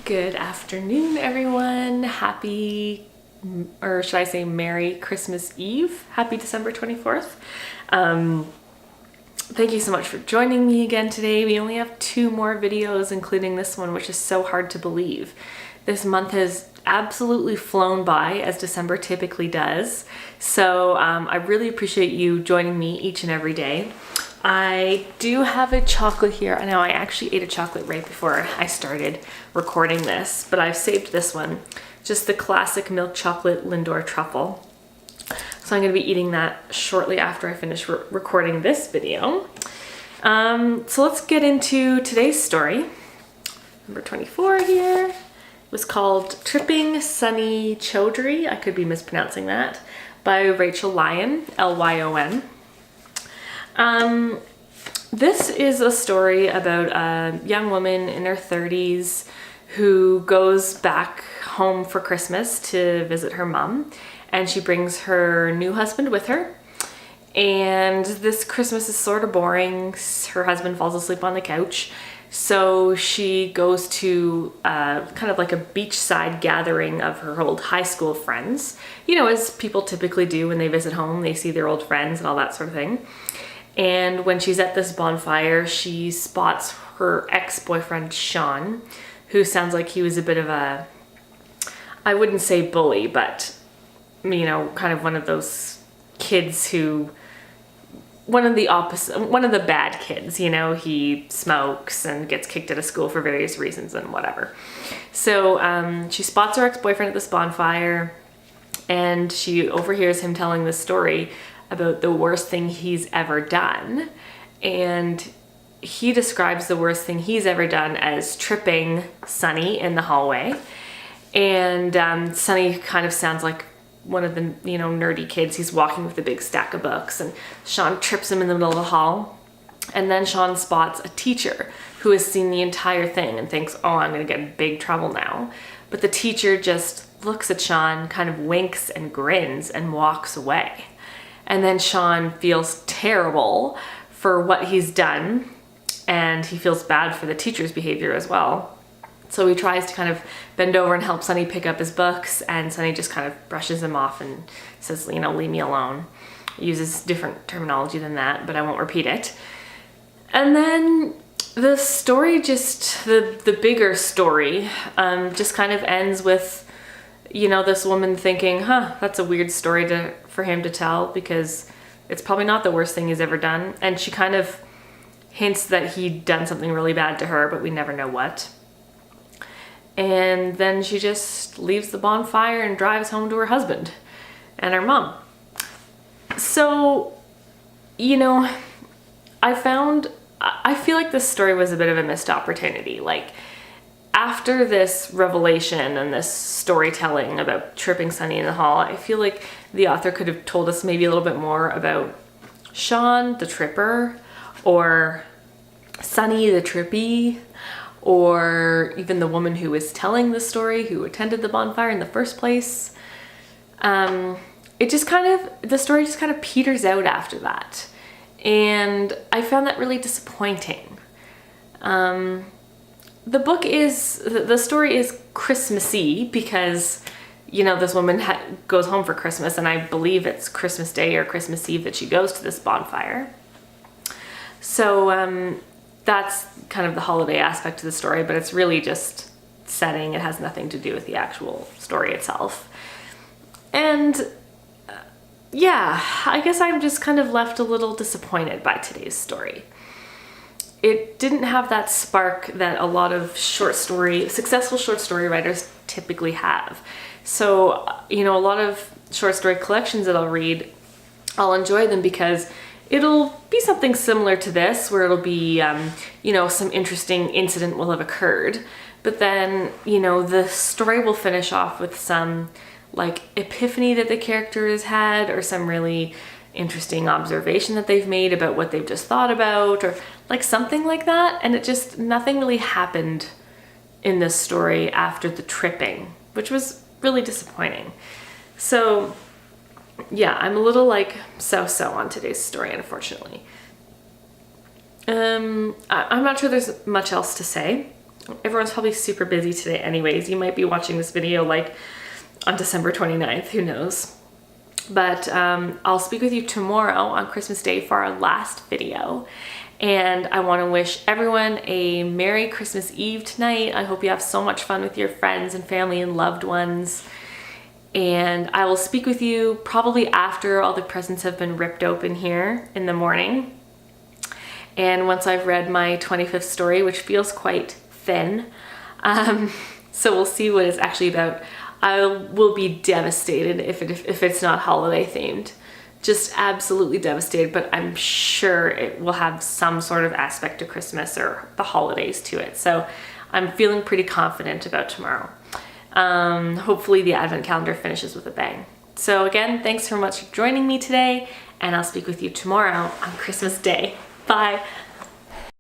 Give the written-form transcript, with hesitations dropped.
Good afternoon, everyone. Happy, or should I say Merry Christmas Eve. Happy December 24th. Thank you so much for joining me again today. We only have 2 more videos, including this one, which is so hard to believe. This month has absolutely flown by, as December typically does. So I really appreciate you joining me each and every day. I do have a chocolate here. I know I actually ate a chocolate right before I started recording this, but I've saved this one. Just the classic milk chocolate Lindor truffle. So I'm going to be eating that shortly after I finish recording this video. So let's get into today's story. Number 24 here. It was called Tripping Sunny Chaudhry. I could be mispronouncing that. By Rachel Lyon, Lyon. This is a story about a young woman in her 30s who goes back home for Christmas to visit her mom, and she brings her new husband with her. And this Christmas is sort of boring. Her husband falls asleep on the couch, so she goes to kind of like a beachside gathering of her old high school friends. You know, as people typically do when they visit home, they see their old friends and all that sort of thing. And when she's at this bonfire, she spots her ex-boyfriend, Sean, who sounds like he was a bit of a, I wouldn't say bully, but, you know, kind of one of those kids who, one of the bad kids, you know, he smokes and gets kicked out of school for various reasons and whatever. So she spots her ex-boyfriend at this bonfire, and she overhears him telling this story about the worst thing he's ever done. And he describes the worst thing he's ever done as tripping Sunny in the hallway. And Sunny kind of sounds like one of the, you know, nerdy kids. He's walking with a big stack of books, and Sean trips him in the middle of the hall. And then Sean spots a teacher who has seen the entire thing and thinks, oh, I'm gonna get in big trouble now. But the teacher just looks at Sean, kind of winks and grins and walks away. And then Sean feels terrible for what he's done, and he feels bad for the teacher's behavior as well. So he tries to kind of bend over and help Sunny pick up his books, and Sunny just kind of brushes him off and says, you know, leave me alone. He uses different terminology than that, but I won't repeat it. And then the story the bigger story, just kind of ends with, you know, this woman thinking, that's a weird story for him to tell, because it's probably not the worst thing he's ever done. And she kind of hints that he'd done something really bad to her, but we never know what. And then she just leaves the bonfire and drives home to her husband and her mom. So, you know, I feel like this story was a bit of a missed opportunity. Like, after this revelation and this storytelling about tripping Sunny in the hall, I feel like the author could have told us maybe a little bit more about Sean, the tripper, or Sunny, the trippy, or even the woman who was telling the story, who attended the bonfire in the first place. The story just kind of peters out after that. And I found that really disappointing. The story is Christmassy because, you know, this woman goes home for Christmas, and I believe it's Christmas Day or Christmas Eve that she goes to this bonfire. So that's kind of the holiday aspect of the story, but it's really just setting. It has nothing to do with the actual story itself. And yeah, I guess I'm just kind of left a little disappointed by today's story. It didn't have that spark that a lot of successful short story writers typically have. So, you know, a lot of short story collections that I'll read, I'll enjoy them because it'll be something similar to this, where it'll be, you know, some interesting incident will have occurred. But then, you know, the story will finish off with some, like, epiphany that the character has had, or some really interesting observation that they've made about what they've just thought about, or like something like that. And nothing really happened in this story after the tripping, which was really disappointing. So yeah, I'm a little like so-so on today's story, unfortunately. I'm not sure there's much else to say. Everyone's probably super busy today anyways. You might be watching this video like on December 29th, who knows. But I'll speak with you tomorrow on Christmas Day for our last video. And I want to wish everyone a Merry Christmas Eve tonight. I hope you have so much fun with your friends and family and loved ones. And I will speak with you probably after all the presents have been ripped open here in the morning. And once I've read my 25th story, which feels quite thin. So we'll see what it's actually about. I will be devastated if it's not holiday themed. Just absolutely devastated, but I'm sure it will have some sort of aspect to Christmas or the holidays to it. So I'm feeling pretty confident about tomorrow. Hopefully the advent calendar finishes with a bang. So again, thanks so much for joining me today, and I'll speak with you tomorrow on Christmas Day. Bye.